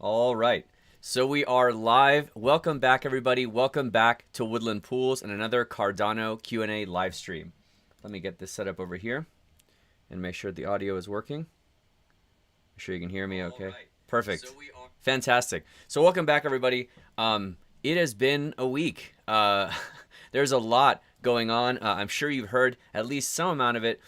All right. So we are live. Welcome back, everybody. Welcome back to Woodland Pools and another Cardano Q&A live stream. Let me get this set up over here and make sure the audio is working. Make sure you can hear me okay. Right. Perfect. So fantastic. So welcome back, everybody. It has been a week. There's a lot going on. I'm sure you've heard at least some amount of it.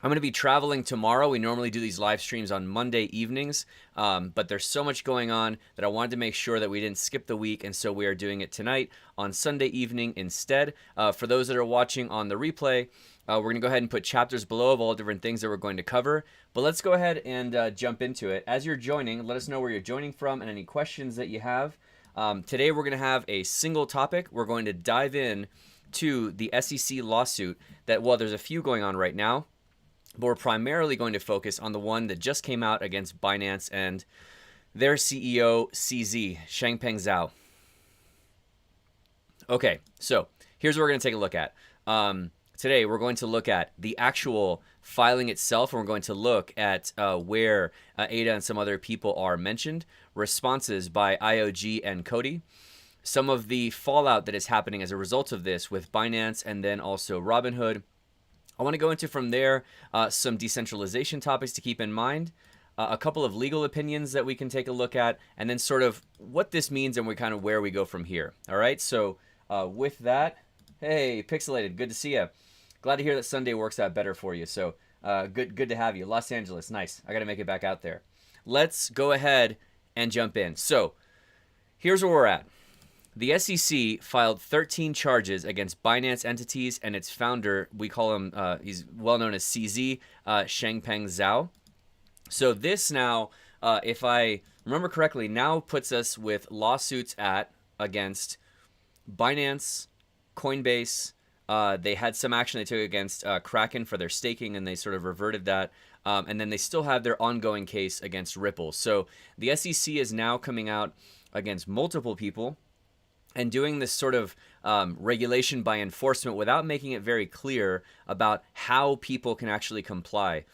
I'm going to be traveling tomorrow. We normally do these live streams on Monday evenings, but there's so much going on that I wanted to make sure that we didn't skip the week, and so we are doing it tonight on Sunday evening instead. For those that are watching on the replay, we're going to go ahead and put chapters below of all different things that we're going to cover, but let's go ahead and jump into it. As you're joining, let us know where you're joining from and any questions that you have. Today we're going to have a single topic. We're going to dive in to the SEC lawsuit that, well, there's a few going on right now, but we're primarily going to focus on the one that just came out against Binance and their CEO, CZ, Changpeng Zhao. Okay, so here's what we're going to take a look at. Today, we're going to look at the actual filing itself, and we're going to look at where Ada and some other people are mentioned, responses by IOG and COTI, some of the fallout that is happening as a result of this with Binance and then also Robinhood. I want to go into from there some decentralization topics to keep in mind, a couple of legal opinions that we can take a look at, and then sort of what this means and kind of where we go from here. All right, so with that, hey, Pixelated, good to see you. Glad to hear that Sunday works out better for you. So good to have you. Los Angeles, nice. I got to make it back out there. Let's go ahead and jump in. So here's where we're at. The SEC filed 13 charges against Binance entities and its founder. We call him, he's well known as CZ, Changpeng Zhao. So this now, if I remember correctly, now puts us with lawsuits against Binance, Coinbase. They had some action they took against Kraken for their staking, and they sort of reverted that. And then they still have their ongoing case against Ripple. So the SEC is now coming out against multiple people and doing this sort of regulation by enforcement without making it very clear about how people can actually comply.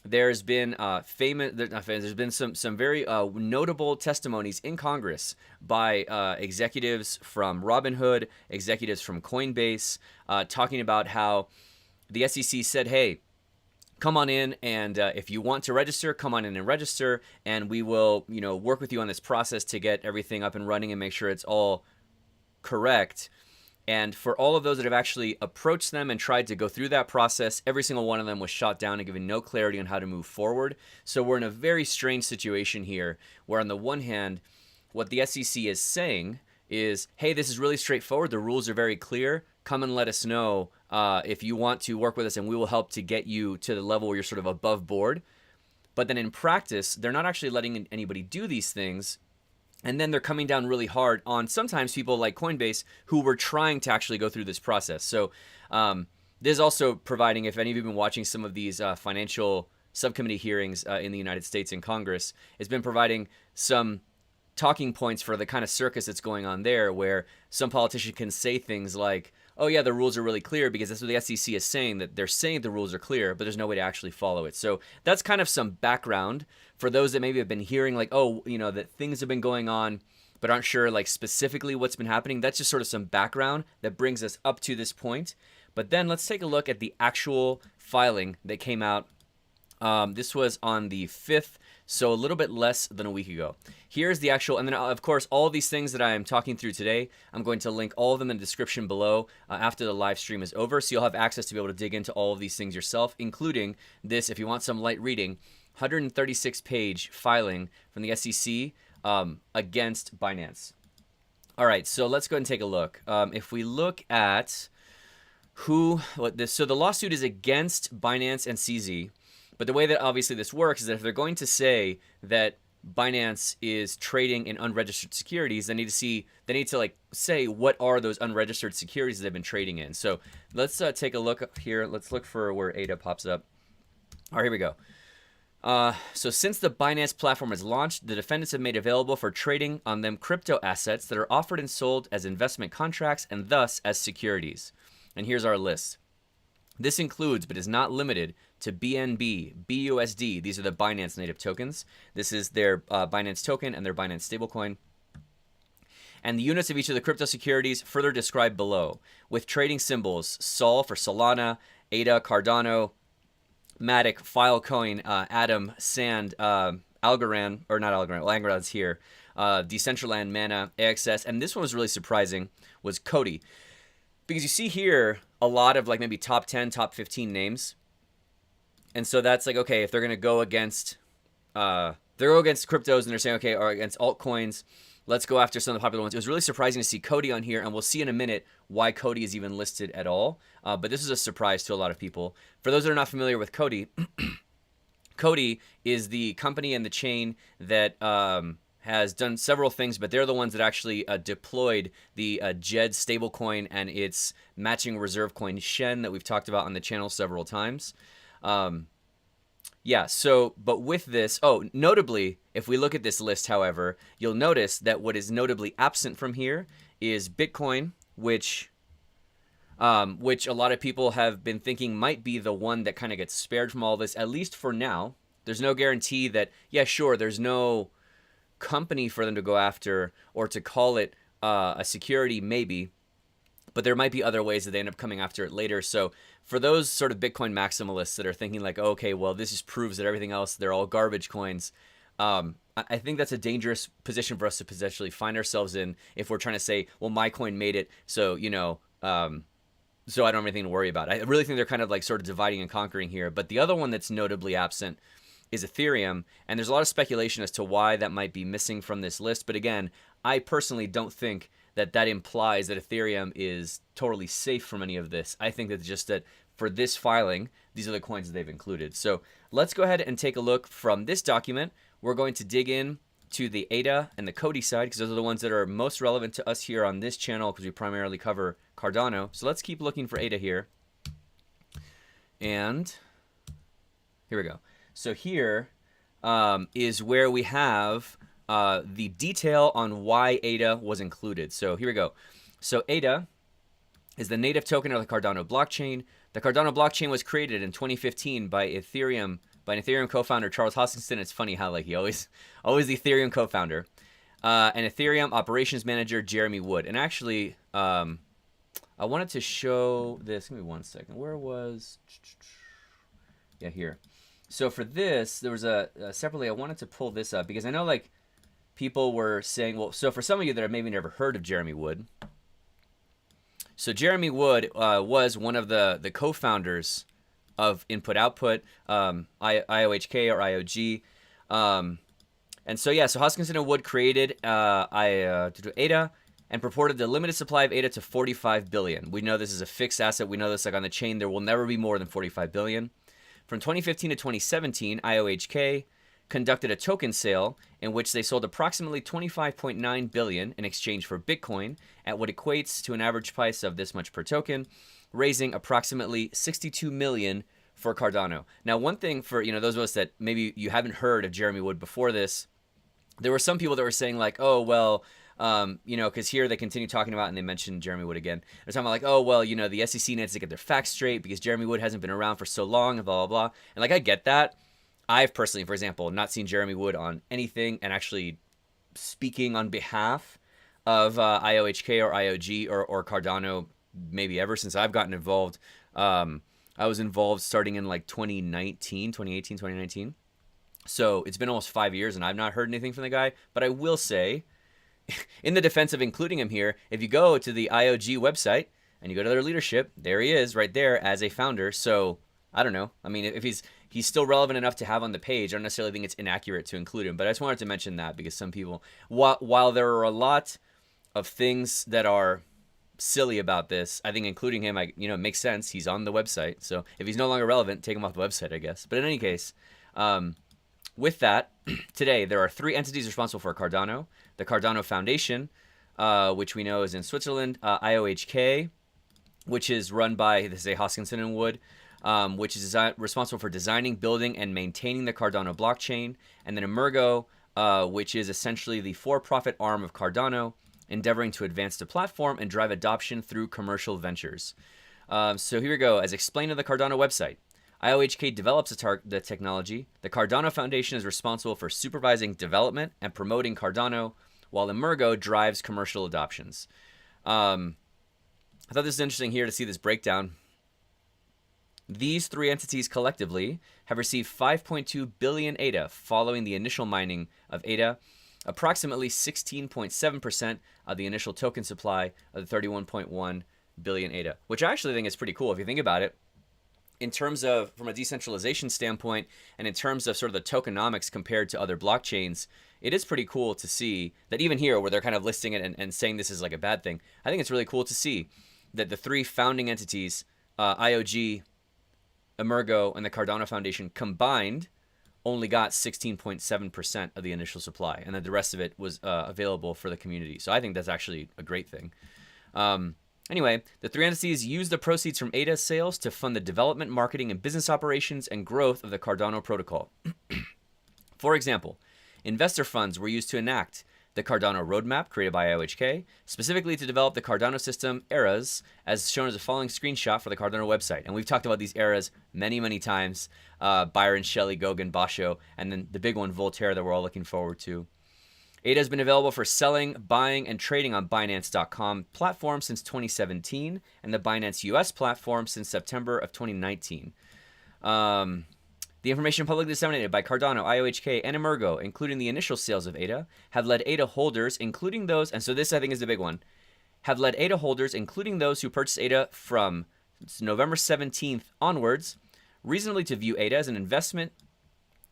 There's been there's been some very notable testimonies in Congress by executives from Robinhood, executives from Coinbase, talking about how the SEC said, hey, come on in, and if you want to register, come on in and register, and we will, work with you on this process to get everything up and running and make sure it's all correct. And for all of those that have actually approached them and tried to go through that process, every single one of them was shot down and given no clarity on how to move forward. So we're in a very strange situation here where on the one hand, what the SEC is saying is, hey, this is really straightforward. The rules are very clear. Come and let us know if you want to work with us, and we will help to get you to the level where you're sort of above board. But then in practice, they're not actually letting anybody do these things. And then they're coming down really hard on sometimes people like Coinbase who were trying to actually go through this process. So this is also providing, if any of you have been watching some of these financial subcommittee hearings in the United States in Congress, it's been providing some talking points for the kind of circus that's going on there, where some politician can say things like, oh yeah, the rules are really clear, because that's what the SEC is saying, that they're saying the rules are clear, but there's no way to actually follow it. So that's kind of some background for those that maybe have been hearing like, oh, that things have been going on, but aren't sure like specifically what's been happening. That's just sort of some background that brings us up to this point. But then let's take a look at the actual filing that came out. This was on the 5th, so a little bit less than a week ago. Here's the actual, and then of course, all of these things that I am talking through today, I'm going to link all of them in the description below after the live stream is over, so you'll have access to be able to dig into all of these things yourself, including this, if you want some light reading, 136-page filing from the SEC against Binance. All right, so let's go ahead and take a look. If we look at so the lawsuit is against Binance and CZ. But the way that obviously this works is that if they're going to say that Binance is trading in unregistered securities, they need to say what are those unregistered securities that they've been trading in. So let's take a look up here. Let's look for where ADA pops up. All right, here we go. So since the Binance platform was launched, the defendants have made available for trading on them crypto assets that are offered and sold as investment contracts and thus as securities. And here's our list. This includes, but is not limited to BNB, BUSD. These are the Binance native tokens. This is their Binance token and their Binance stablecoin. And the units of each of the crypto securities further described below, with trading symbols SOL for Solana, ADA, Cardano, Matic, Filecoin, Atom, Sand, Algorand, or not Algorand, well, Algorand's here, Decentraland, Mana, AXS, and this one was really surprising, was COTI. Because you see here a lot of like maybe top 10, top 15 names. And so that's like, okay, if they're going to go against, cryptos and they're saying, okay, or against altcoins, let's go after some of the popular ones. It was really surprising to see COTI on here, and we'll see in a minute why COTI is even listed at all. But this is a surprise to a lot of people. For those that are not familiar with COTI, COTI is the company and the chain that has done several things, but they're the ones that actually deployed the JED stablecoin and its matching reserve coin Shen that we've talked about on the channel several times. Yeah, so, but with this, notably, if we look at this list, however, you'll notice that what is notably absent from here is Bitcoin, which a lot of people have been thinking might be the one that kind of gets spared from all this, at least for now. There's no guarantee that, yeah, sure, there's no company for them to go after or to call it a security, maybe, but there might be other ways that they end up coming after it later. So for those sort of Bitcoin maximalists that are thinking like, oh, okay, well, this just proves that everything else, they're all garbage coins. I think that's a dangerous position for us to potentially find ourselves in if we're trying to say, well, my coin made it, so, you know, so I don't have anything to worry about. I really think they're kind of like sort of dividing and conquering here. But the other one that's notably absent is Ethereum, and there's a lot of speculation as to why that might be missing from this list. But again, I personally don't think that that implies that Ethereum is totally safe from any of this. I think that just that for this filing, these are the coins that they've included. So let's go ahead and take a look from this document. We're going to dig in to the ADA and the COTI side, because those are the ones that are most relevant to us here on this channel, because we primarily cover Cardano. So let's keep looking for ADA here. And here we go. So here is where we have the detail on why ADA was included. So here we go. So ADA is the native token of the Cardano blockchain. The Cardano blockchain was created in 2015 by an Ethereum co-founder, Charles Hoskinson. It's funny how like he always the Ethereum co-founder, and Ethereum operations manager Jeremy Wood. And actually, I wanted to show this. Give me one second. Where was? Yeah, here. So for this, there was separately. I wanted to pull this up because I know like people were saying, well, so for some of you that have maybe never heard of Jeremy Wood. So Jeremy Wood was one of the co-founders of Input Output, IOHK or IOG. And so, yeah, so Hoskinson and Wood created ADA and purported the limited supply of ADA to 45 billion. We know this is a fixed asset. We know this like on the chain. There will never be more than 45 billion. From 2015 to 2017, IOHK conducted a token sale in which they sold approximately 25.9 billion in exchange for Bitcoin at what equates to an average price of this much per token, raising approximately 62 million for Cardano. Now, one thing for those of us that maybe you haven't heard of Jeremy Wood before this, there were some people that were saying like, oh well, because here they continue talking about, and they mentioned Jeremy Wood again. They're talking about like, oh well, the SEC needs to get their facts straight because Jeremy Wood hasn't been around for so long, and blah blah blah. And like I get that. I've personally, for example, not seen Jeremy Wood on anything, and actually speaking on behalf of IOHK or IOG or Cardano maybe ever since I've gotten involved. I was involved starting in like 2019. So it's been almost 5 years, and I've not heard anything from the guy. But I will say, in the defense of including him here, if you go to the IOG website and you go to their leadership, there he is right there as a founder. So I don't know. I mean, if he's still relevant enough to have on the page, I don't necessarily think it's inaccurate to include him. But I just wanted to mention that because some people, while there are a lot of things that are silly about this, I think including him, it makes sense. He's on the website. So if he's no longer relevant, take him off the website, I guess. But in any case, with that, today there are 3 entities responsible for Cardano. The Cardano Foundation, which we know is in Switzerland, IOHK, which is run by, they say, Hoskinson and Wood, which is responsible for designing, building, and maintaining the Cardano blockchain, and then Emurgo, which is essentially the for-profit arm of Cardano, endeavoring to advance the platform and drive adoption through commercial ventures. So here we go. As explained on the Cardano website, IOHK develops the technology. The Cardano Foundation is responsible for supervising development and promoting Cardano, while Emurgo drives commercial adoptions. I thought this is interesting here to see this breakdown. These three entities collectively have received 5.2 billion ADA following the initial mining of ADA, approximately 16.7% of the initial token supply of the 31.1 billion ADA, which I actually think is pretty cool if you think about it. In terms of, from a decentralization standpoint, and in terms of sort of the tokenomics compared to other blockchains, it is pretty cool to see that even here, where they're kind of listing it and saying this is like a bad thing, I think it's really cool to see that the three founding entities, IOG, Emurgo, and the Cardano Foundation combined only got 16.7% of the initial supply, and that the rest of it was available for the community. So I think that's actually a great thing. Anyway, the three entities used the proceeds from ADA sales to fund the development, marketing, and business operations and growth of the Cardano protocol. For example, investor funds were used to enact the Cardano roadmap created by IOHK, specifically to develop the Cardano system eras, as shown as the following screenshot for the Cardano website. And we've talked about these eras many, many times. Byron, Shelley, Gauguin, Basho, and then the big one, Voltaire, that we're all looking forward to. ADA has been available for selling, buying, and trading on Binance.com platform since 2017, and the Binance US platform since September of 2019. The information publicly disseminated by Cardano, IOHK, and Emurgo, including the initial sales of ADA, have led ADA holders, including those, and so this I think is the big one, have led ADA holders, including those who purchased ADA from November 17th onwards, reasonably to view ADA as an investment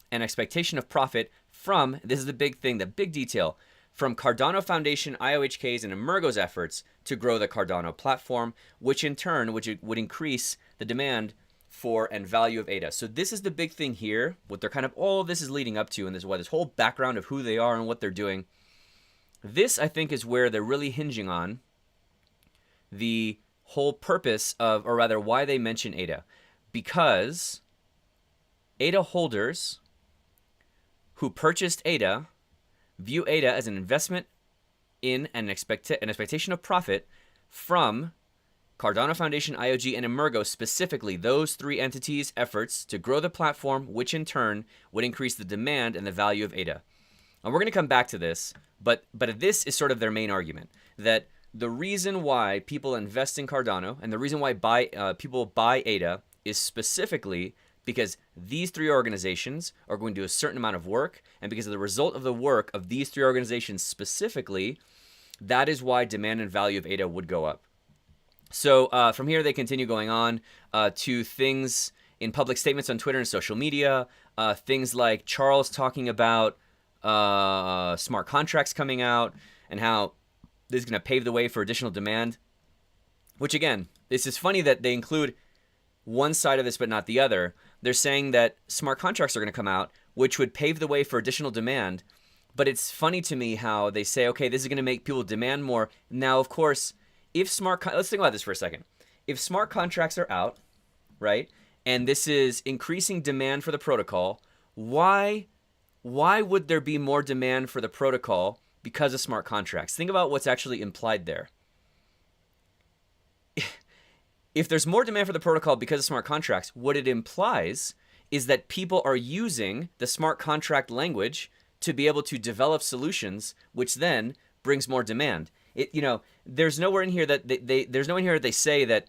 and expectation of profit from, this is the big thing, the big detail, from Cardano Foundation, IOHK's, and Emurgo's efforts to grow the Cardano platform, which in turn would increase the demand for and value of ADA. So this is the big thing here, what they're kind of, all of this is leading up to, and this is why this whole background of who they are and what they're doing. This, I think, is where they're really hinging on the whole purpose of, or rather why they mention ADA. Because ADA holders who purchased ADA view ADA as an investment in an expectation of profit from Cardano Foundation, IOG, and Emurgo, specifically those three entities' efforts to grow the platform, which in turn would increase the demand and the value of ADA. And we're going to come back to this, but this is sort of their main argument, that the reason why people invest in Cardano and the reason why people buy ADA is specifically because these three organizations are going to do a certain amount of work, and because of the result of the work of these three organizations specifically, that is why demand and value of ADA would go up. So from here, they continue going on to things in public statements on Twitter and social media, things like Charles talking about smart contracts coming out and how this is going to pave the way for additional demand, which again, this is funny that they include one side of this but not the other. They're saying that smart contracts are going to come out, which would pave the way for additional demand. But it's funny to me how they say, okay, this is going to make people demand more. Now, of course, if let's think about this for a second. If smart contracts are out, right, and this is increasing demand for the protocol, why would there be more demand for the protocol because of smart contracts? Think about what's actually implied there. If there's more demand for the protocol because of smart contracts, what it implies is that people are using the smart contract language to be able to develop solutions, which then brings more demand. There's nowhere in here that they say that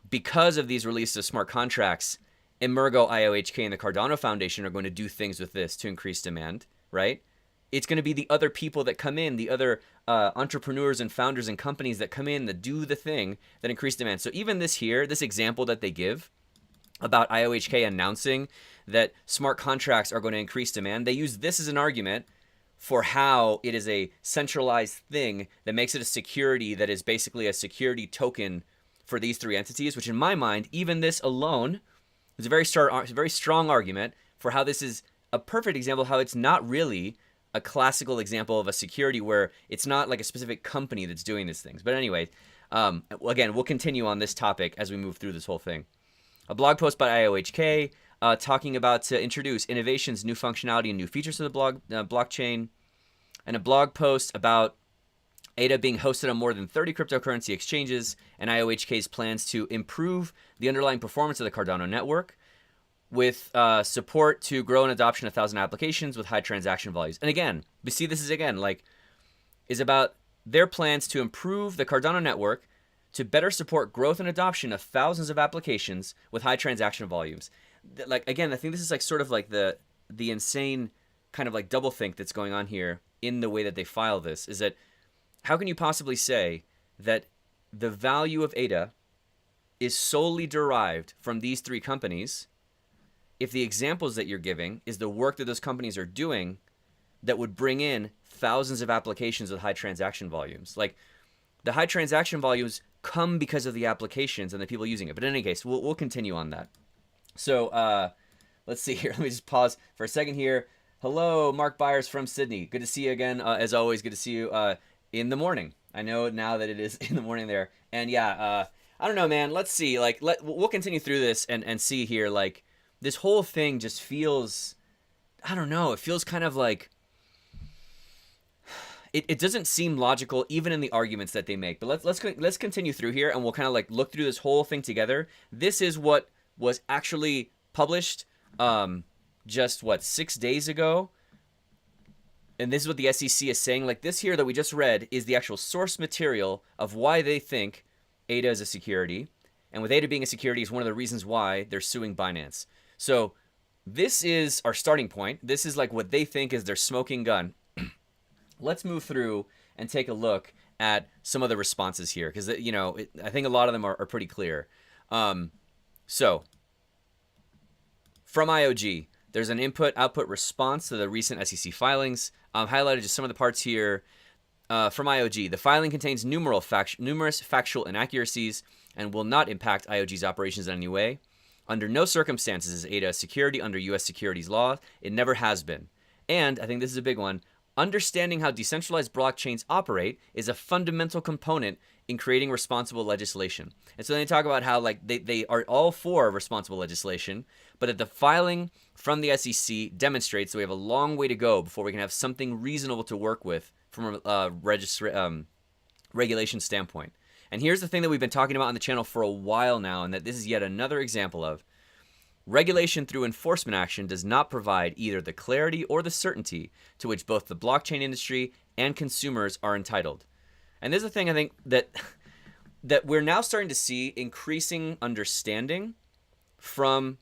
because of these releases of smart contracts, Emurgo, IOHK, and the Cardano Foundation are going to do things with this to increase demand, right? It's going to be the other people that come in, the other entrepreneurs and founders and companies that come in that do the thing that increase demand. So even this example that they give about IOHK announcing that smart contracts are going to increase demand, they use this as an argument for how it is a centralized thing that makes it a security that is basically a security token for these three entities, which in my mind, even this alone is a very strong argument for how this is a perfect example of how it's not really a classical example of a security where it's not like a specific company that's doing these things. But anyway, again, we'll continue on this topic as we move through this whole thing. A blog post by IOHK talking about to introduce innovations, new functionality, and new features to the blockchain, and a blog post about ADA being hosted on more than 30 cryptocurrency exchanges, and IOHK's plans to improve the underlying performance of the Cardano network with support to grow and adoption of 1,000 applications with high transaction values. And again, we see this is again like is about their plans to improve the Cardano network to better support growth and adoption of thousands of applications with high transaction volumes. Like again, I think this is like sort of like the insane kind of like doublethink that's going on here in the way that they file this. Is that how can you possibly say that the value of ADA is solely derived from these three companies if the examples that you're giving is the work that those companies are doing that would bring in thousands of applications with high transaction volumes? Like the high transaction volumes come because of the applications and the people using it. But in any case, we'll continue on that. So let's see here. Let me just pause for a second here. Hello, Mark Byers from Sydney. Good to see you again. As always, good to see you in the morning. I know now that it is in the morning there. And yeah, I don't know, man. Let's see. Like, we'll continue through this and see here. Like, this whole thing just feels, I don't know. It feels kind of like, it doesn't seem logical even in the arguments that they make. But let's continue through here, and we'll kind of like look through this whole thing together. This is what was actually published just 6 days ago, and this is what the SEC is saying. Like this here that we just read is the actual source material of why they think ADA is a security, and with ADA being a security is one of the reasons why they're suing Binance. So this is our starting point. This is like what they think is their smoking gun. Let's move through and take a look at some of the responses here, because I think a lot of them are pretty clear. So from IOG, there's an input-output response to the recent SEC filings. Highlighted just some of the parts here. From IOG, the filing contains numerous factual inaccuracies and will not impact IOG's operations in any way. Under no circumstances is ADA a security under U.S. securities law. It never has been. And I think this is a big one. Understanding how decentralized blockchains operate is a fundamental component in creating responsible legislation. And so they talk about how like they are all for responsible legislation, but that the filing from the SEC demonstrates that we have a long way to go before we can have something reasonable to work with from a regulation standpoint. And here's the thing that we've been talking about on the channel for a while now, and that this is yet another example of regulation through enforcement action does not provide either the clarity or the certainty to which both the blockchain industry and consumers are entitled. And this is the thing I think that we're now starting to see increasing understanding from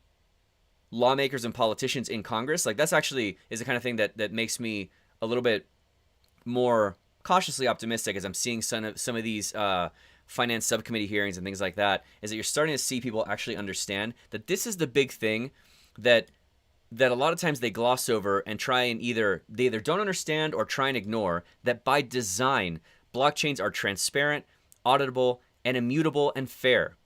lawmakers and politicians in Congress. Like that's actually is the kind of thing that makes me a little bit more cautiously optimistic as I'm seeing some of these finance subcommittee hearings and things like that, is that you're starting to see people actually understand that this is the big thing that a lot of times they gloss over and try and they either don't understand or try and ignore, that by design, blockchains are transparent, auditable, and immutable and fair.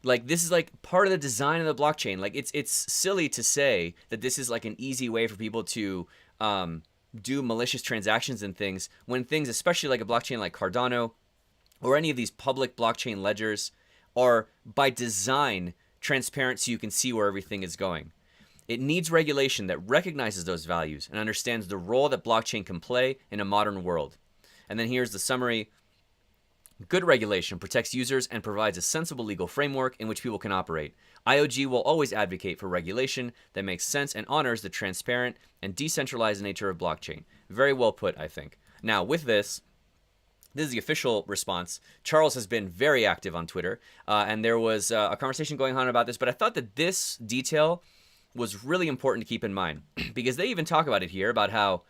Like this is like part of the design of the blockchain. Like it's silly to say that this is like an easy way for people to do malicious transactions and things, when things, especially like a blockchain like Cardano or any of these public blockchain ledgers, are by design transparent so you can see where everything is going. It needs regulation that recognizes those values and understands the role that blockchain can play in a modern world. And then here's the summary. Good regulation protects users and provides a sensible legal framework in which people can operate. IOG will always advocate for regulation that makes sense and honors the transparent and decentralized nature of blockchain. Very well put, I think. Now, with this is the official response. Charles has been very active on Twitter, and there was a conversation going on about this, but I thought that this detail was really important to keep in mind, because they even talk about it here, about how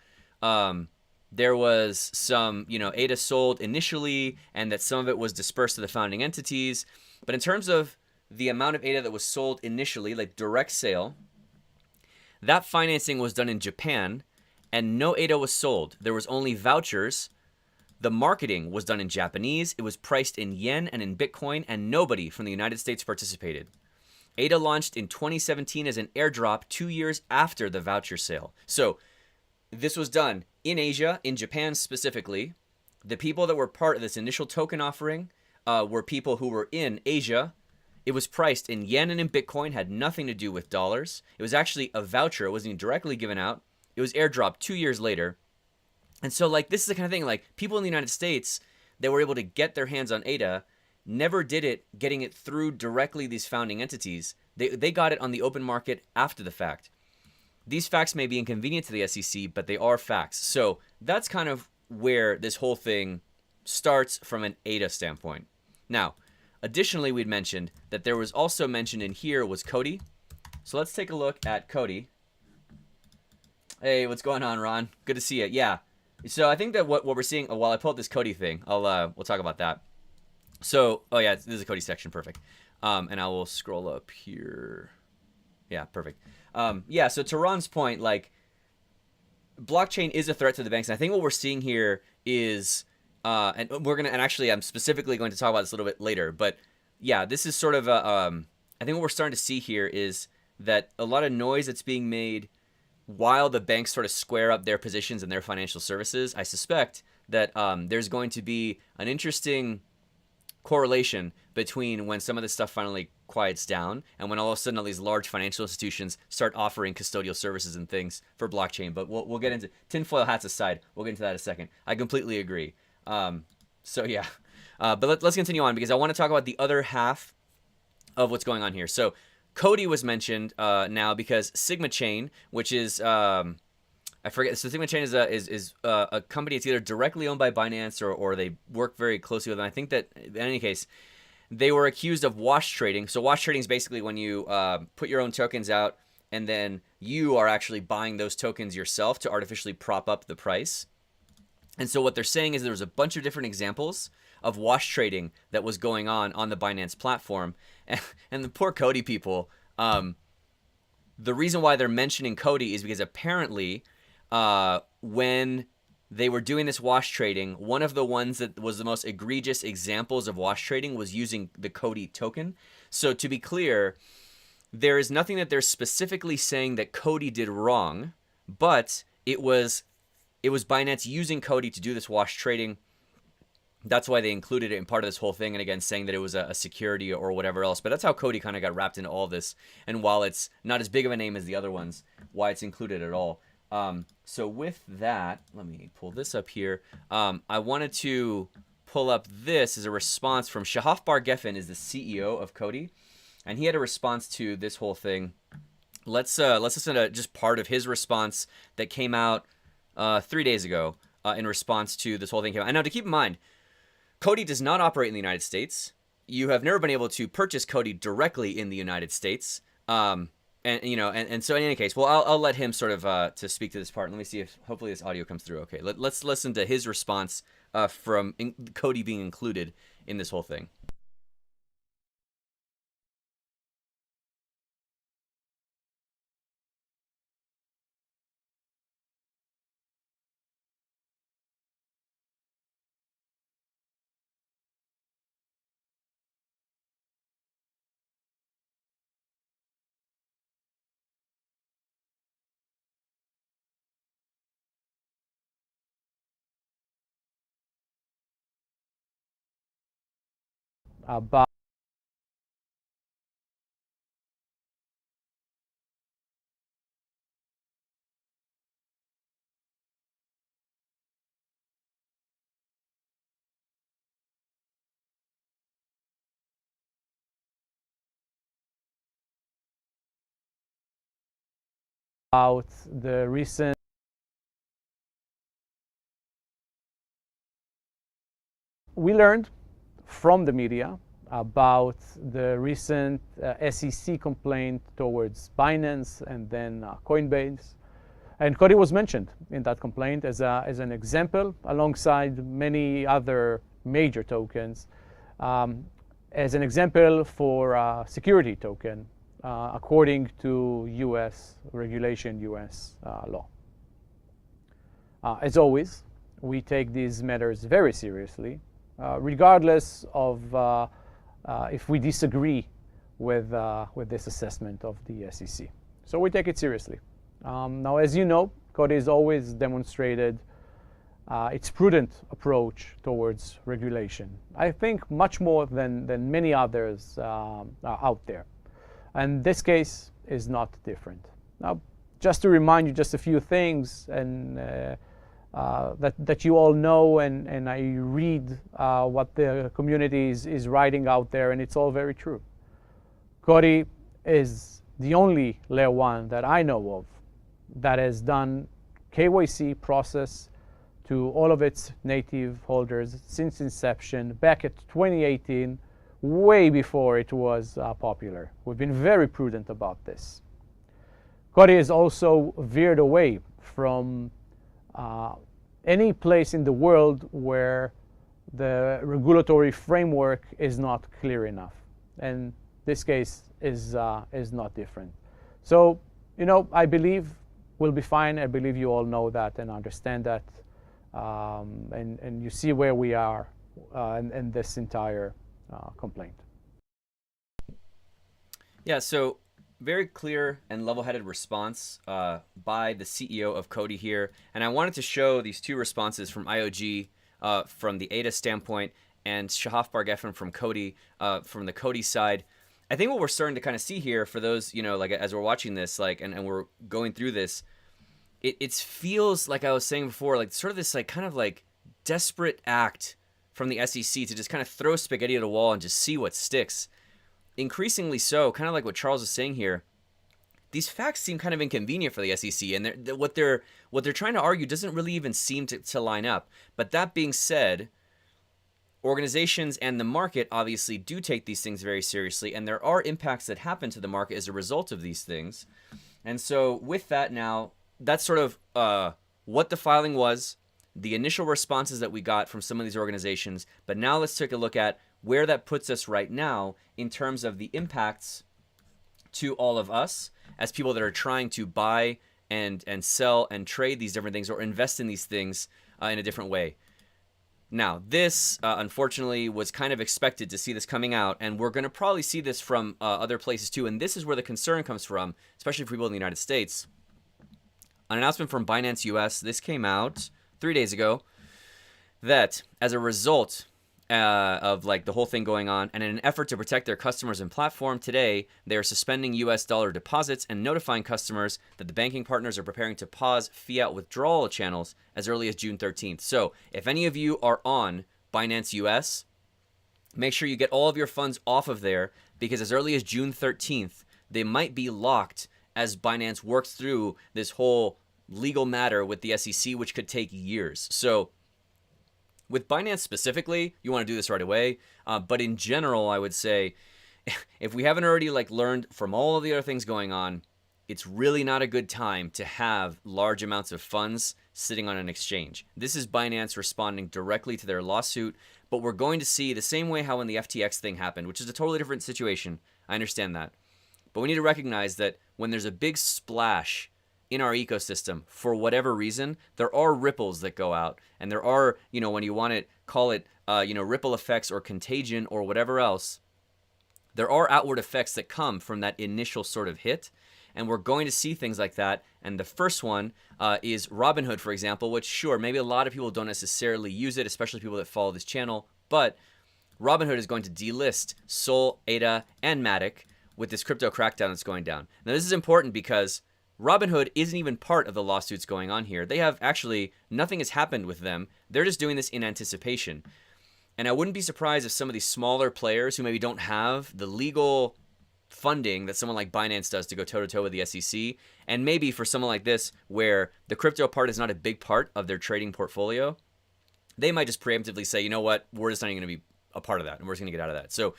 there was some, ADA sold initially, and that some of it was dispersed to the founding entities. But in terms of the amount of ADA that was sold initially, like direct sale, that financing was done in Japan, and no ADA was sold. There was only vouchers. The marketing was done in Japanese. It was priced in yen and in Bitcoin, and nobody from the United States participated. ADA launched in 2017 as an airdrop 2 years after the voucher sale. So this was done in Asia, in Japan specifically. The people that were part of this initial token offering were people who were in Asia. It was priced in yen and in Bitcoin, had nothing to do with dollars. It was actually a voucher. It wasn't even directly given out. It was airdropped 2 years later. And so, like, this is the kind of thing, like, people in the United States, they were able to get their hands on ADA, never did it getting it through directly these founding entities. They got it on the open market after the fact. These facts may be inconvenient to the SEC, but they are facts. So that's kind of where this whole thing starts from an ADA standpoint. Now, additionally, we'd mentioned that there was also mentioned in here was COTI. So let's take a look at COTI. Hey, what's going on, Ron? Good to see you. Yeah. So I think that what we're seeing, while I pull up this COTI thing, we'll talk about that. So, oh yeah, this is a COTI section, perfect. And I will scroll up here. Yeah, perfect. Yeah, so to Ron's point, like, blockchain is a threat to the banks. And I think what we're seeing here is, and actually I'm specifically going to talk about this a little bit later, but yeah, this is sort of I think what we're starting to see here is that a lot of noise that's being made while the banks sort of square up their positions and their financial services. I suspect that there's going to be an interesting correlation between when some of this stuff finally quiets down and when all of a sudden all these large financial institutions start offering custodial services and things for blockchain. But we'll get into tinfoil hats aside. We'll get into that in a second. I completely agree. So yeah, but let's continue on because I want to talk about the other half of what's going on here. So COTI was mentioned now because Sigma Chain, which is I forget. So Sigma Chain is a company. It's either directly owned by Binance or they work very closely with them. I think that in any case, they were accused of wash trading. So wash trading is basically when you put your own tokens out and then you are actually buying those tokens yourself to artificially prop up the price. And so what they're saying is there was a bunch of different examples of wash trading that was going on the Binance platform. And the poor COTI people, the reason why they're mentioning COTI is because apparently when they were doing this wash trading, one of the ones that was the most egregious examples of wash trading was using the COTI token. So to be clear, there is nothing that they're specifically saying that COTI did wrong, but it was Binance using COTI to do this wash trading. That's why they included it in part of this whole thing. And again, saying that it was a security or whatever else. But that's how COTI kind of got wrapped into all this. And while it's not as big of a name as the other ones, why it's included at all. So with that, let me pull this up here. I wanted to pull up this as a response from Shahaf Bar Geffen, is the CEO of COTI. And he had a response to this whole thing. Let's listen to just part of his response that came out 3 days ago in response to this whole thing. And now to keep in mind, COTI does not operate in the United States. You have never been able to purchase COTI directly in the United States. And so in any case, well, I'll let him sort of to speak to this part. Let me see if hopefully this audio comes through. Okay, let's listen to his response from COTI being included in this whole thing. About the recent we learned from the media about the recent SEC complaint towards Binance and then Coinbase. And COTI was mentioned in that complaint as an example, alongside many other major tokens, as an example for a security token, according to US regulation, US law. As always, we take these matters very seriously, regardless of if we disagree with this assessment of the SEC. So we take it seriously. Now, as you know, COTI has always demonstrated its prudent approach towards regulation. I think much more than many others out there. And this case is not different. Now, just to remind you just a few things, and that you all know, and I read what the community is writing out there, and it's all very true. COTI is the only layer 1 that I know of that has done KYC process to all of its native holders since inception back at 2018, way before it was popular. We've been very prudent about this. COTI has also veered away from any place in the world where the regulatory framework is not clear enough. And this case is not different. So, you know, I believe we'll be fine. I believe you all know that and understand that. And you see where we are in this entire complaint. Yeah, so very clear and level-headed response by the CEO of COTI here. And I wanted to show these two responses from IOG from the ADA standpoint and Shahaf Bar-Geffen from COTI from the COTI side. I think what we're starting to kind of see here for those, you know, like as we're watching this, like, and we're going through this, it feels like I was saying before, like sort of this like kind of like desperate act from the SEC to just kind of throw spaghetti at a wall and just see what sticks. Increasingly so, kind of like what Charles is saying here, these facts seem kind of inconvenient for the SEC, and what they're trying to argue doesn't really even seem to line up. But that being said, organizations and the market obviously do take these things very seriously, and there are impacts that happen to the market as a result of these things. And so with that now, that's sort of what the filing was, the initial responses that we got from some of these organizations. But now let's take a look at where that puts us right now in terms of the impacts to all of us as people that are trying to buy and sell and trade these different things or invest in these things in a different way. Now, this, unfortunately, was kind of expected to see this coming out, and we're going to probably see this from other places too, and this is where the concern comes from, especially for people in the United States. An announcement from Binance US, this came out 3 days ago, that as a result of like the whole thing going on, and in an effort to protect their customers and platform, today they are suspending US dollar deposits and notifying customers that the banking partners are preparing to pause fiat withdrawal channels as early as June 13th. So if any of you are on Binance US, make sure you get all of your funds off of there, because as early as June 13th, they might be locked as Binance works through this whole legal matter with the SEC, which could take years. So with Binance specifically, you want to do this right away. But in general, I would say, if we haven't already like learned from all of the other things going on, it's really not a good time to have large amounts of funds sitting on an exchange. This is Binance responding directly to their lawsuit, but we're going to see the same way how when the FTX thing happened, which is a totally different situation. I understand that. But we need to recognize that when there's a big splash in our ecosystem, for whatever reason, there are ripples that go out. And there are, you know, when you want to call it, ripple effects or contagion or whatever else, there are outward effects that come from that initial sort of hit. And we're going to see things like that. And the first one is Robinhood, for example, which, sure, maybe a lot of people don't necessarily use it, especially people that follow this channel. But Robinhood is going to delist Sol, ADA, and Matic with this crypto crackdown that's going down. Now, this is important because Robinhood isn't even part of the lawsuits going on here. They have actually, nothing has happened with them. They're just doing this in anticipation. And I wouldn't be surprised if some of these smaller players who maybe don't have the legal funding that someone like Binance does to go toe-to-toe with the SEC, and maybe for someone like this where the crypto part is not a big part of their trading portfolio, they might just preemptively say, you know what, we're just not even going to be a part of that, and we're just going to get out of that. So,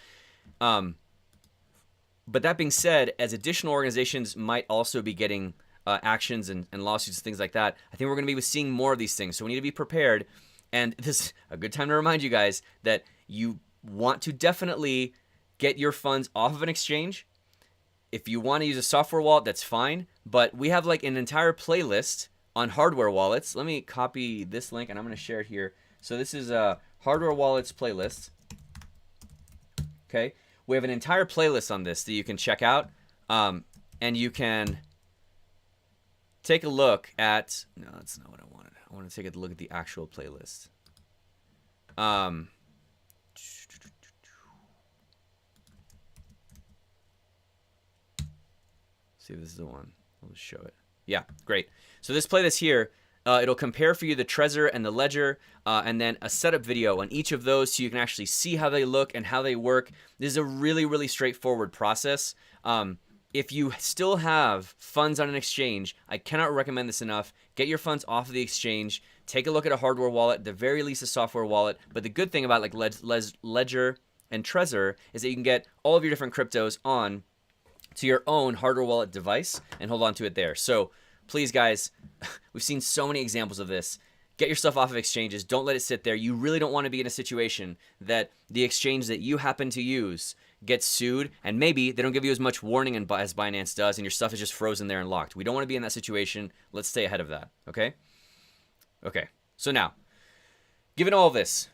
but that being said, as additional organizations might also be getting actions and lawsuits and things like that, I think we're going to be seeing more of these things. So we need to be prepared. And this is a good time to remind you guys that you want to definitely get your funds off of an exchange. If you want to use a software wallet, that's fine. But we have like an entire playlist on hardware wallets. Let me copy this link and I'm going to share it here. So this is a hardware wallets playlist. Okay. We have an entire playlist on this that you can check out, and you can take a look at, no, that's not what I wanted. I want to take a look at the actual playlist. See if this is the one. I'll just show it. Yeah, great. So this playlist here, It'll compare for you the Trezor and the Ledger, and then a setup video on each of those so you can actually see how they look and how they work. This is a really, really straightforward process. If you still have funds on an exchange, I cannot recommend this enough. Get your funds off of the exchange. Take a look at a hardware wallet, at the very least a software wallet. But the good thing about like Ledger and Trezor is that you can get all of your different cryptos on to your own hardware wallet device and hold on to it there. So please, guys, we've seen so many examples of this. Get your stuff off of exchanges. Don't let it sit there. You really don't want to be in a situation that the exchange that you happen to use gets sued, and maybe they don't give you as much warning as Binance does, and your stuff is just frozen there and locked. We don't want to be in that situation. Let's stay ahead of that, okay? Okay, so now, given all this,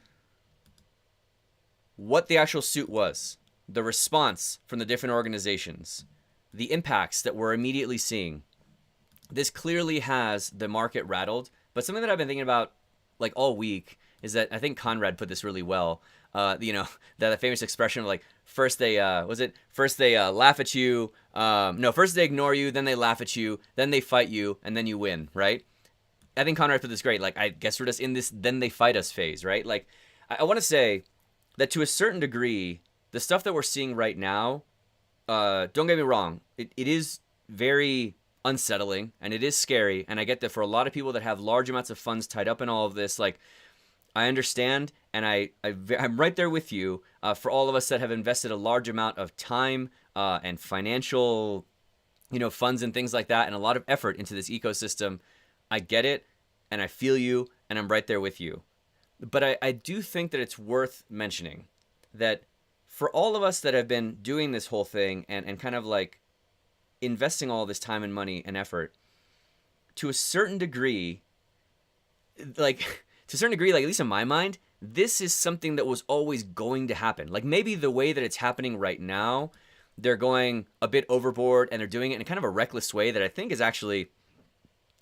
what the actual suit was, the response from the different organizations, the impacts that we're immediately seeing, this clearly has the market rattled. But something that I've been thinking about like all week is that I think Conrad put this really well. That famous expression of like, first they laugh at you. First they ignore you, then they laugh at you, then they fight you, and then you win, right? I think Conrad put this great. Like, I guess we're just in this then they fight us phase, right? Like, I want to say that to a certain degree, the stuff that we're seeing right now, don't get me wrong, it is very unsettling and it is scary. And I get that for a lot of people that have large amounts of funds tied up in all of this, like, I understand, and I'm right there with you. For all of us that have invested a large amount of time and financial, funds and things like that, and a lot of effort into this ecosystem, I get it, and I feel you, and I'm right there with you. But I do think that it's worth mentioning that for all of us that have been doing this whole thing and kind of like investing all this time and money and effort, to a certain degree, like at least in my mind, this is something that was always going to happen. Like, maybe the way that it's happening right now, they're going a bit overboard and they're doing it in kind of a reckless way that I think is actually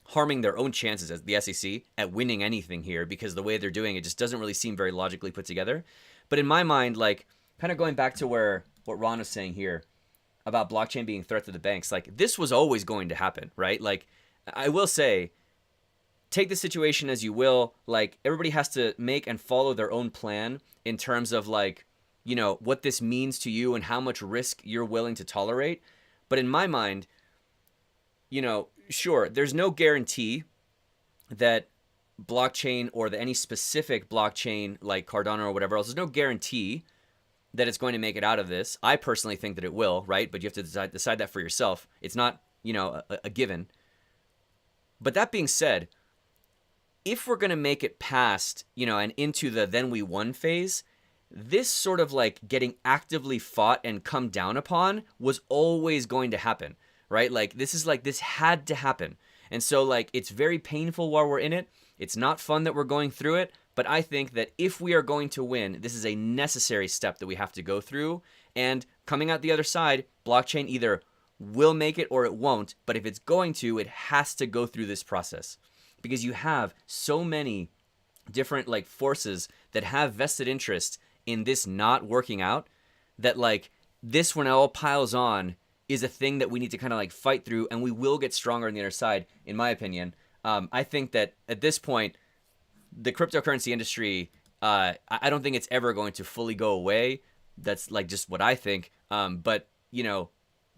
harming their own chances as the SEC at winning anything here, because the way they're doing it just doesn't really seem very logically put together. But in my mind, like, kind of going back to what Ron was saying here about blockchain being a threat to the banks, like, this was always going to happen, right? Like, I will say, take the situation as you will. Like, everybody has to make and follow their own plan in terms of, like, what this means to you and how much risk you're willing to tolerate. But in my mind, sure, there's no guarantee that blockchain or any specific blockchain like Cardano or whatever else, there's no guarantee that it's going to make it out of this. I personally think that it will, right? But you have to decide that for yourself. It's not, a given. But that being said, if we're going to make it past, and into the then we won phase, this sort of like getting actively fought and come down upon was always going to happen, right? Like, this had to happen. And so, like, it's very painful while we're in it. It's not fun that we're going through it. But I think that if we are going to win, this is a necessary step that we have to go through. And coming out the other side, blockchain either will make it or it won't. But if it's going to, it has to go through this process. Because you have so many different, like, forces that have vested interest in this not working out, that, like, this, when it all piles on, is a thing that we need to kind of like fight through, and we will get stronger on the other side, in my opinion. I think that at this point, the cryptocurrency industry, I don't think it's ever going to fully go away. That's like just what I think. But,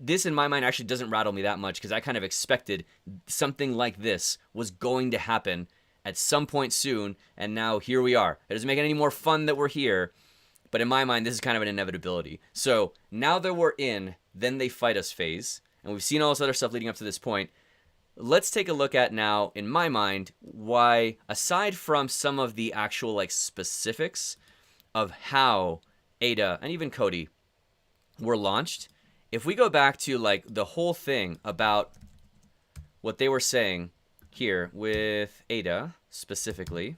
this in my mind actually doesn't rattle me that much, because I kind of expected something like this was going to happen at some point soon, and now here we are. It doesn't make it any more fun that we're here, but in my mind, this is kind of an inevitability. So now that we're in then they fight us phase, and we've seen all this other stuff leading up to this point, let's take a look at now, in my mind, why, aside from some of the actual like specifics of how ADA and even COTI were launched, if we go back to like the whole thing about what they were saying here with ADA specifically,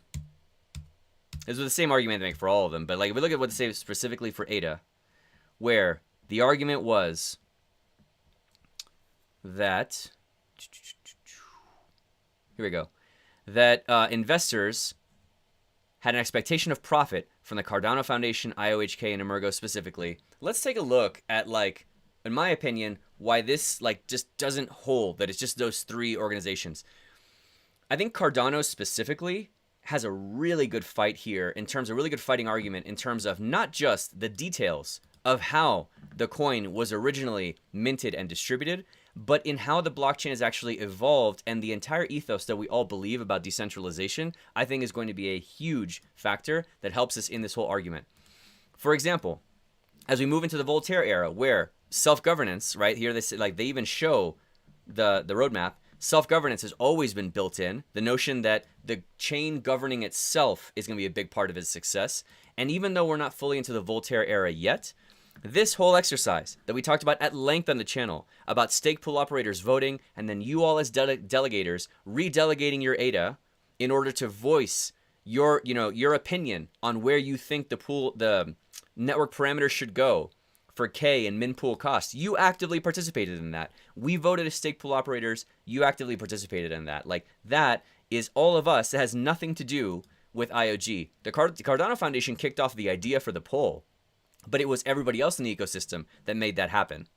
this was the same argument they make for all of them, but like if we look at what they say specifically for ADA, where the argument was that, here we go, that investors had an expectation of profit from the Cardano Foundation, IOHK, and Emurgo specifically. Let's take a look at, like, in my opinion, why this like just doesn't hold, that it's just those three organizations. I think Cardano specifically has a really good fight here in terms of really good fighting argument in terms of not just the details of how the coin was originally minted and distributed, but in how the blockchain has actually evolved, and the entire ethos that we all believe about decentralization, I think is going to be a huge factor that helps us in this whole argument. For example, as we move into the Voltaire era, where self-governance, right here, they even show the roadmap. Self-governance has always been built in. The notion that the chain governing itself is going to be a big part of its success. And even though we're not fully into the Voltaire era yet, this whole exercise that we talked about at length on the channel about stake pool operators voting, and then you all as delegators redelegating your ADA in order to voice your opinion on where you think the network parameters should go for K and min pool costs. You actively participated in that. We voted as stake pool operators. You actively participated in that. Like, that is all of us. It has nothing to do with IOG. The Cardano Foundation kicked off the idea for the poll, but it was everybody else in the ecosystem that made that happen.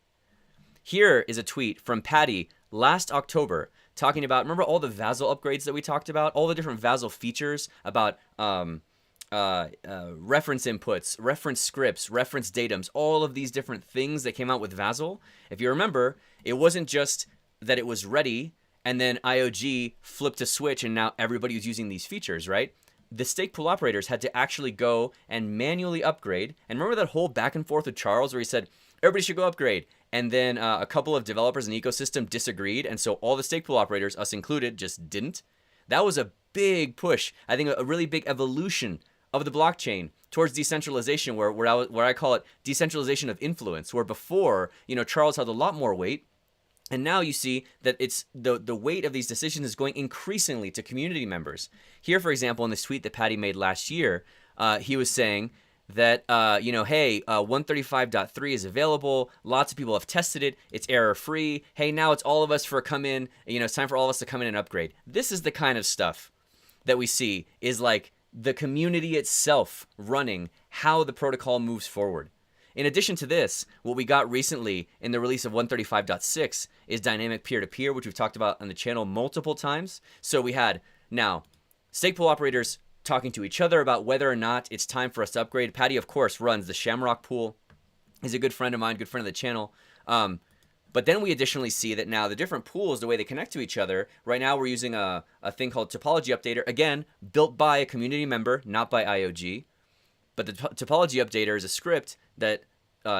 Here is a tweet from Patty last October talking about, remember all the Vassal upgrades that we talked about? All the different Vassal features about reference inputs, reference scripts, reference datums, all of these different things that came out with Vassal. If you remember, it wasn't just that it was ready and then IOG flipped a switch and now everybody was using these features, right? The stake pool operators had to actually go and manually upgrade. And remember that whole back and forth with Charles where he said, everybody should go upgrade. And then a couple of developers in the ecosystem disagreed. And so all the stake pool operators, us included, just didn't. That was a big push. I think a really big evolution of the blockchain towards decentralization, where I call it decentralization of influence, where before, Charles had a lot more weight. And now you see that it's the weight of these decisions is going increasingly to community members. Here, for example, in this tweet that Patty made last year, he was saying that, hey, 135.3 is available. Lots of people have tested it. It's error-free. Hey, now it's all of us come in. It's time for all of us to come in and upgrade. This is the kind of stuff that we see is like the community itself running how the protocol moves forward. In addition to this, what we got recently in the release of 135.6 is dynamic peer-to-peer, which we've talked about on the channel multiple times. So we had now stake pool operators talking to each other about whether or not it's time for us to upgrade. Patty, of course, runs the Shamrock pool. He's a good friend of mine, good friend of the channel. But then we additionally see that now the different pools, the way they connect to each other, right now we're using a thing called Topology Updater, again, built by a community member, not by IOG. But the Topology Updater is a script that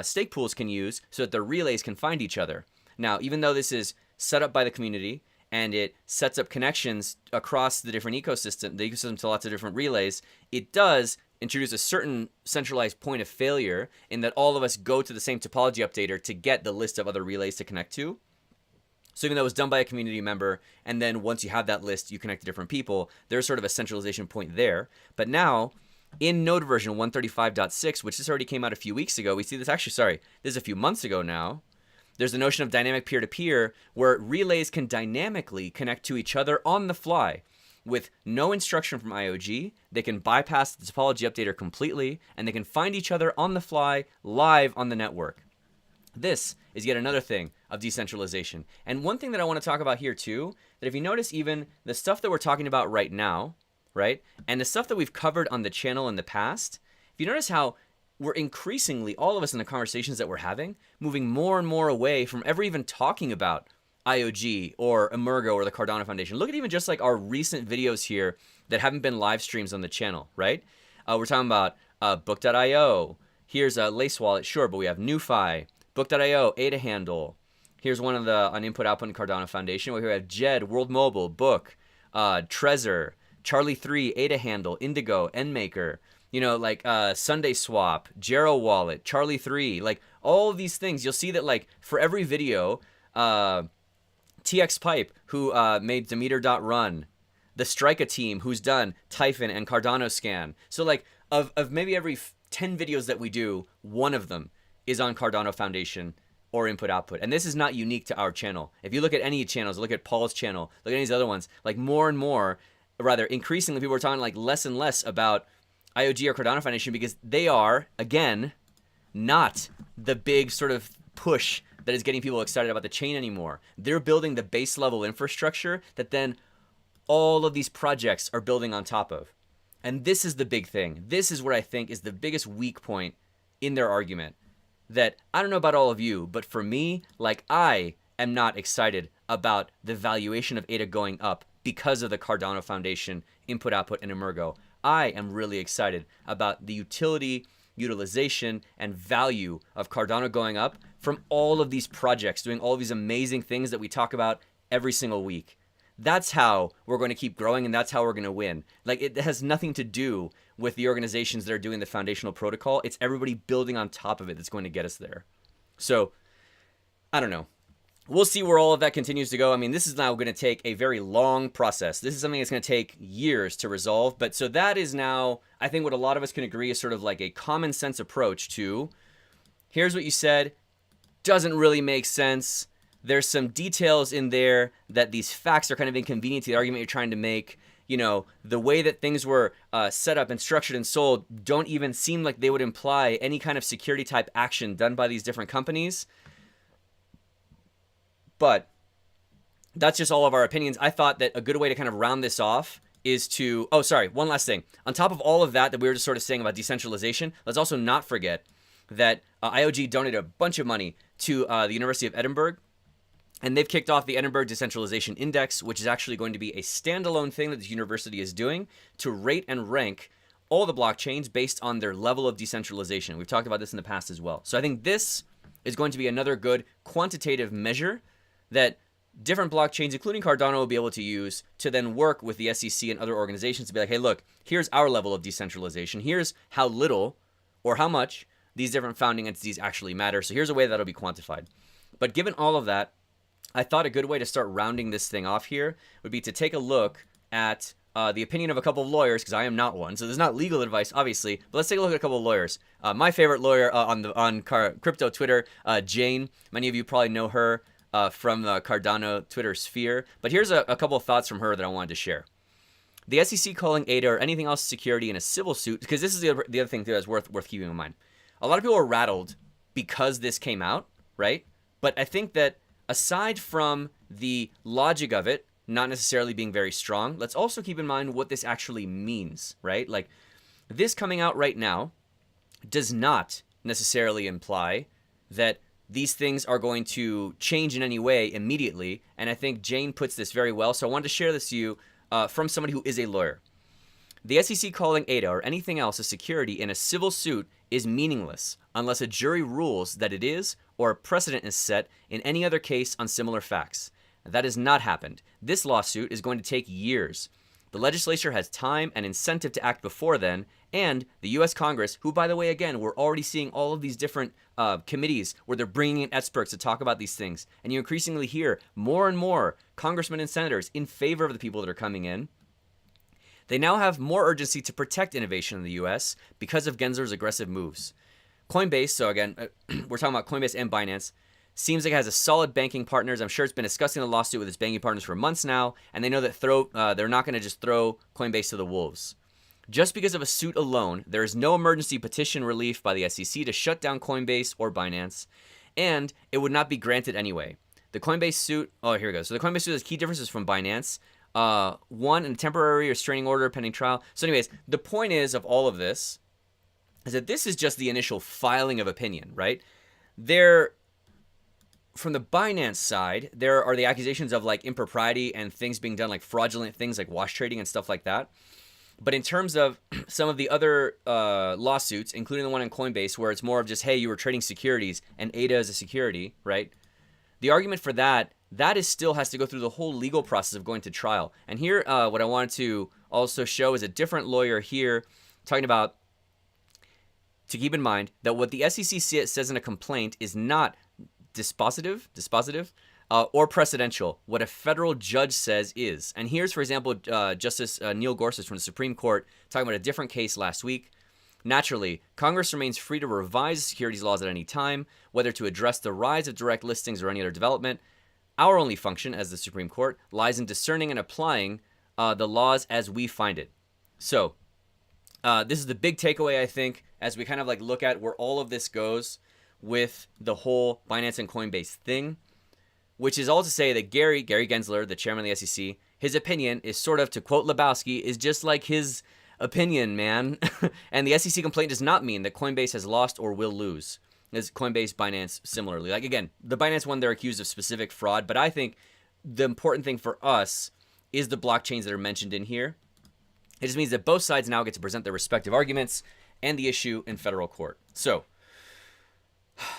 stake pools can use so that the relays can find each other. Now, even though this is set up by the community and it sets up connections across the different ecosystem, the ecosystem to lots of different relays, it does introduce a certain centralized point of failure in that all of us go to the same Topology Updater to get the list of other relays to connect to. So even though it was done by a community member, and then once you have that list, you connect to different people, there's sort of a centralization point there. But now, in node version 135.6, which this already came out a few weeks ago, we see this this is a few months ago now. There's the notion of dynamic peer-to-peer where relays can dynamically connect to each other on the fly. With no instruction from IOG, they can bypass the Topology Updater completely, and they can find each other on the fly, live on the network. This is yet another thing of decentralization. And one thing that I want to talk about here too, that if you notice even the stuff that we're talking about right now, right, and the stuff that we've covered on the channel in the past, if you notice how we're increasingly, all of us in the conversations that we're having, moving more and more away from ever even talking about IOG or Emurgo or the Cardano Foundation. Look at even just like our recent videos here that haven't been live streams on the channel, right? We're talking about Book.io. Here's a Lace Wallet, sure, but we have NuFi, Book.io, ADA Handle. Here's one of the on input output in Cardano Foundation. We have Jed, World Mobile, Book, Trezor, Charlie 3, ADA Handle, Indigo, Nmaker. Sunday Swap, Jero Wallet, Charlie 3, like all of these things. You'll see that like for every video, TX Pipe, who made Demeter.run, the Strika team, who's done Typhon and Cardano Scan. So like of maybe every 10 videos that we do, one of them is on Cardano Foundation or input output. And this is not unique to our channel. If you look at any channels, look at Paul's channel, look at any of these other ones, like more and more, rather increasingly people are talking like less and less about IOG or Cardano Foundation because they are, again, not the big sort of push that is getting people excited about the chain anymore. They're building the base level infrastructure that then all of these projects are building on top of. And this is the big thing. This is what I think is the biggest weak point in their argument. That I don't know about all of you, but for me, like, I am not excited about the valuation of ADA going up because of the Cardano Foundation input, output, and Emurgo. I am really excited about the utilization, and value of Cardano going up from all of these projects doing all of these amazing things that we talk about every single week. That's how we're going to keep growing, and that's how we're going to win. Like, it has nothing to do with the organizations that are doing the foundational protocol. It's everybody building on top of it that's going to get us there. So, I don't know. We'll see where all of that continues to go. I mean, this is now going to take a very long process. This is something that's going to take years to resolve. But so that is now, I think what a lot of us can agree is sort of like a common sense approach to, here's what you said, doesn't really make sense. There's some details in there that these facts are kind of inconvenient to the argument you're trying to make. You know, the way that things were set up and structured and sold don't even seem like they would imply any kind of security type action done by these different companies. But that's just all of our opinions. I thought that a good way to kind of round this off is to, oh, sorry, one last thing. On top of all of that we were just sort of saying about decentralization, let's also not forget that IOG donated a bunch of money to the University of Edinburgh. And they've kicked off the Edinburgh Decentralization Index, which is actually going to be a standalone thing that the university is doing to rate and rank all the blockchains based on their level of decentralization. We've talked about this in the past as well. So I think this is going to be another good quantitative measure that different blockchains, including Cardano, will be able to use to then work with the SEC and other organizations to be like, hey, look, here's our level of decentralization. Here's how little or how much these different founding entities actually matter. So here's a way that'll be quantified. But given all of that, I thought a good way to start rounding this thing off here would be to take a look at the opinion of a couple of lawyers, because I am not one. So there's not legal advice, obviously, but let's take a look at a couple of lawyers. My favorite lawyer on crypto Twitter, Jane. Many of you probably know her from the Cardano Twitter sphere. But here's a couple of thoughts from her that I wanted to share. The SEC calling ADA or anything else security in a civil suit, because this is the other thing that's worth keeping in mind. A lot of people are rattled because this came out, right? But I think that aside from the logic of it not necessarily being very strong, let's also keep in mind what this actually means, right? Like, this coming out right now does not necessarily imply that these things are going to change in any way immediately. And I think Jane puts this very well. So I wanted to share this to you from somebody who is a lawyer. The SEC calling ADA or anything else a security in a civil suit is meaningless unless a jury rules that it is or a precedent is set in any other case on similar facts. That has not happened. This lawsuit is going to take years. The legislature has time and incentive to act before then, and the U.S. Congress, who, by the way, again, we're already seeing all of these different committees where they're bringing in experts to talk about these things, and you increasingly hear more and more congressmen and senators in favor of the people that are coming in. They now have more urgency to protect innovation in the U.S. because of Gensler's aggressive moves. Coinbase, so again, we're talking about Coinbase and Binance, seems like it has a solid banking partners. I'm sure it's been discussing the lawsuit with its banking partners for months now, and they know that they're not going to just throw Coinbase to the wolves. Just because of a suit alone, there is no emergency petition relief by the SEC to shut down Coinbase or Binance, and it would not be granted anyway. The Coinbase suit, oh, here we go. So the Coinbase suit has key differences from Binance. One, a temporary restraining order pending trial. So anyways, the point is of all of this is that this is just the initial filing of opinion, right? From the Binance side, there are the accusations of like impropriety and things being done, like fraudulent things like wash trading and stuff like that. But in terms of some of the other lawsuits, including the one in Coinbase, where it's more of just, hey, you were trading securities and ADA is a security, right? The argument for that is still has to go through the whole legal process of going to trial. And here, what I wanted to also show is a different lawyer here talking about, to keep in mind that what the SEC says in a complaint is not dispositive, or precedential. What a federal judge says is. And here's, for example, Justice Neil Gorsuch from the Supreme Court talking about a different case last week. Naturally, Congress remains free to revise securities laws at any time, whether to address the rise of direct listings or any other development. Our only function as the Supreme Court lies in discerning and applying the laws as we find it. So, this is the big takeaway, I think, as we kind of like look at where all of this goes with the whole Binance and Coinbase thing, which is all to say that Gary Gensler, the chairman of the SEC, his opinion is sort of, to quote Lebowski, is just like his opinion, man. And the SEC complaint does not mean that Coinbase has lost or will lose. As Coinbase, Binance, similarly. Like, again, the Binance one, they're accused of specific fraud, but I think the important thing for us is the blockchains that are mentioned in here. It just means that both sides now get to present their respective arguments and the issue in federal court. So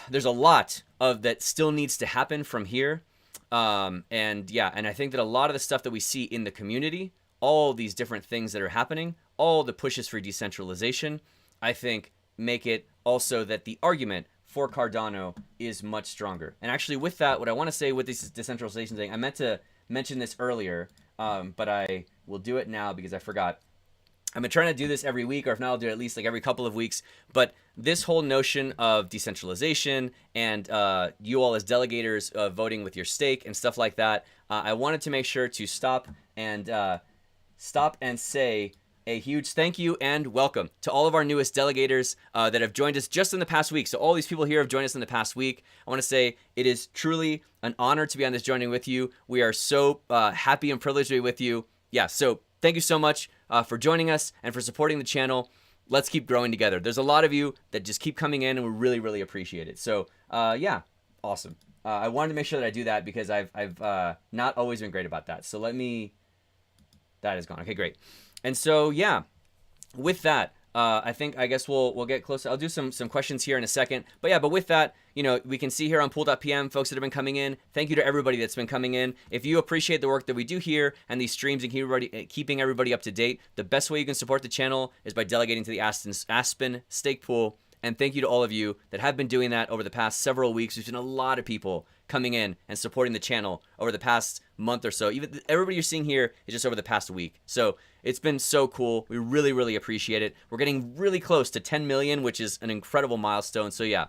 there's a lot of that still needs to happen from here. And I think that a lot of the stuff that we see in the community, all these different things that are happening, all the pushes for decentralization, I think make it also that the argument for Cardano is much stronger. And actually with that, what I want to say with this decentralization thing, I meant to mention this earlier, but I will do it now because I forgot. I've been trying to do this every week, or if not, I'll do it at least like every couple of weeks. But this whole notion of decentralization and you all as delegators voting with your stake and stuff like that, I wanted to make sure to stop and say a huge thank you and welcome to all of our newest delegators that have joined us just in the past week. So all these people here have joined us in the past week. I want to say it is truly an honor to be on this journey with you. We are so happy and privileged to be with you. Yeah, so thank you so much for joining us and for supporting the channel. Let's keep growing together. There's a lot of you that just keep coming in, and we really, really appreciate it. So yeah, awesome. I wanted to make sure that I do that because I've not always been great about that. So that is gone. Okay, great. And so, yeah, with that, I guess we'll get closer. I'll do some questions here in a second. But with that, we can see here on pool.pm, folks that have been coming in. Thank you to everybody that's been coming in. If you appreciate the work that we do here and these streams and keeping everybody up to date, the best way you can support the channel is by delegating to the ASPEN stake pool. And thank you to all of you that have been doing that over the past several weeks. We've seen a lot of people coming in and supporting the channel over the past month or so. Even everybody you're seeing here is just over the past week. So it's been so cool. We really, really appreciate it. We're getting really close to 10 million, which is an incredible milestone. So yeah,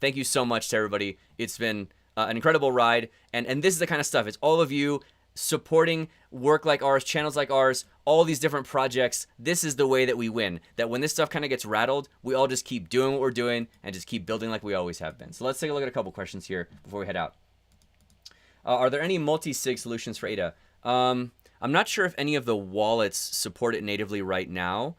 thank you so much to everybody. It's been an incredible ride. And this is the kind of stuff. It's all of you supporting work like ours, channels like ours, all these different projects. This is the way that we win. That when this stuff kind of gets rattled, we all just keep doing what we're doing and just keep building like we always have been. So let's take a look at a couple questions here before we head out. Are there any multi-sig solutions for ADA? I'm not sure if any of the wallets support it natively right now.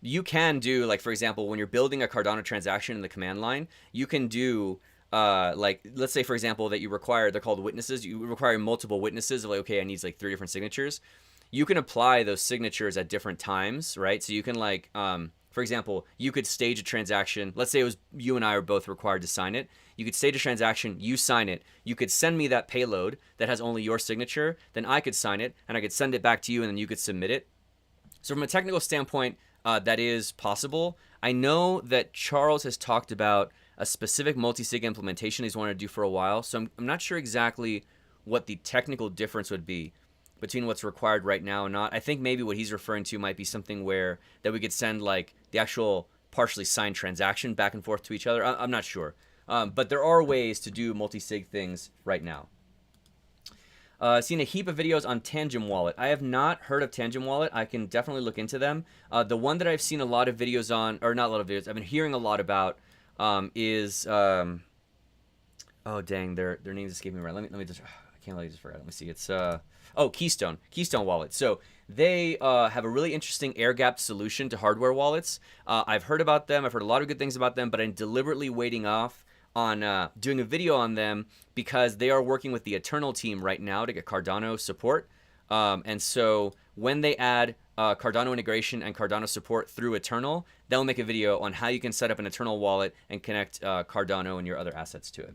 You can do, like, for example, when you're building a Cardano transaction in the command line, you can do like, let's say, for example, that you require, they're called witnesses. You require multiple witnesses of like, okay, I need like 3 different signatures. You can apply those signatures at different times, right? So you can like, for example, you could stage a transaction. Let's say it was you and I are both required to sign it. You could stage a transaction, you sign it. You could send me that payload that has only your signature. Then I could sign it and I could send it back to you and then you could submit it. So from a technical standpoint, that is possible. I know that Charles has talked about a specific multi-sig implementation he's wanted to do for a while. So I'm not sure exactly what the technical difference would be between what's required right now and not. I think maybe what he's referring to might be something where that we could send like the actual partially signed transaction back and forth to each other. I'm not sure. But there are ways to do multi-sig things right now. Seen a heap of videos on Tangem Wallet. I have not heard of Tangem Wallet. I can definitely look into them. The one that I've seen a lot of videos on, or not a lot of videos, I've been hearing a lot about is, oh dang, their names escape me right. Let me just, I can't let you just forget. Let me see. It's, Keystone Wallet. So they have a really interesting air-gapped solution to hardware wallets. I've heard about them. I've heard a lot of good things about them, but I'm deliberately waiting off on doing a video on them because they are working with the Eternal team right now to get Cardano support. And so when they add Cardano integration and Cardano support through Eternal, they'll make a video on how you can set up an Eternal wallet and connect Cardano and your other assets to it.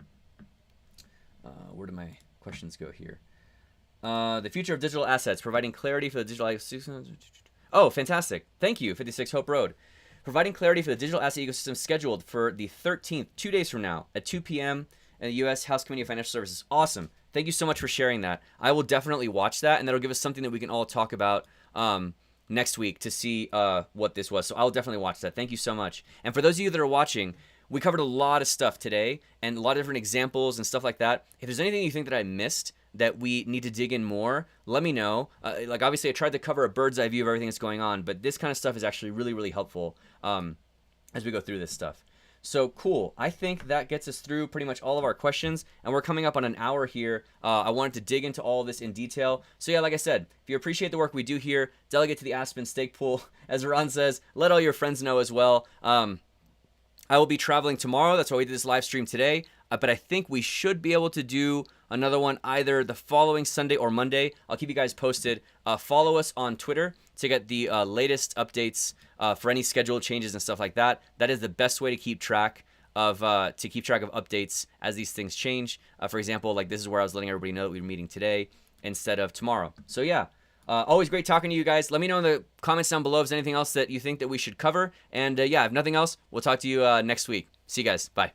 Where do my questions go here? The future of digital assets, providing clarity for the digital ecosystem. Oh, fantastic. Thank you, 56 Hope Road. Providing clarity for the digital asset ecosystem scheduled for the 13th, 2 days from now at 2 p.m. in the U.S. House Committee of Financial Services. Awesome. Thank you so much for sharing that. I will definitely watch that, and that'll give us something that we can all talk about next week to see what this was. So I'll definitely watch that. Thank you so much. And for those of you that are watching, we covered a lot of stuff today and a lot of different examples and stuff like that. If there's anything you think that I missed that we need to dig in more, let me know. Like, obviously, I tried to cover a bird's eye view of everything that's going on, but this kind of stuff is actually really, really helpful as we go through this stuff. So cool. I think that gets us through pretty much all of our questions, and we're coming up on an hour here. I wanted to dig into all of this in detail. So yeah, like I said, if you appreciate the work we do here, delegate to the Aspen stake pool. As Ron says, let all your friends know as well. I will be traveling tomorrow. That's why we did this live stream today. But I think we should be able to do another one either the following Sunday or Monday. I'll keep you guys posted. Follow us on Twitter to get the latest updates for any schedule changes and stuff like that. That is the best way to keep track of updates as these things change. For example, like this is where I was letting everybody know that we were meeting today instead of tomorrow. So yeah. Always great talking to you guys. Let me know in the comments down below if there's anything else that you think that we should cover. And yeah, if nothing else, we'll talk to you next week. See you guys. Bye.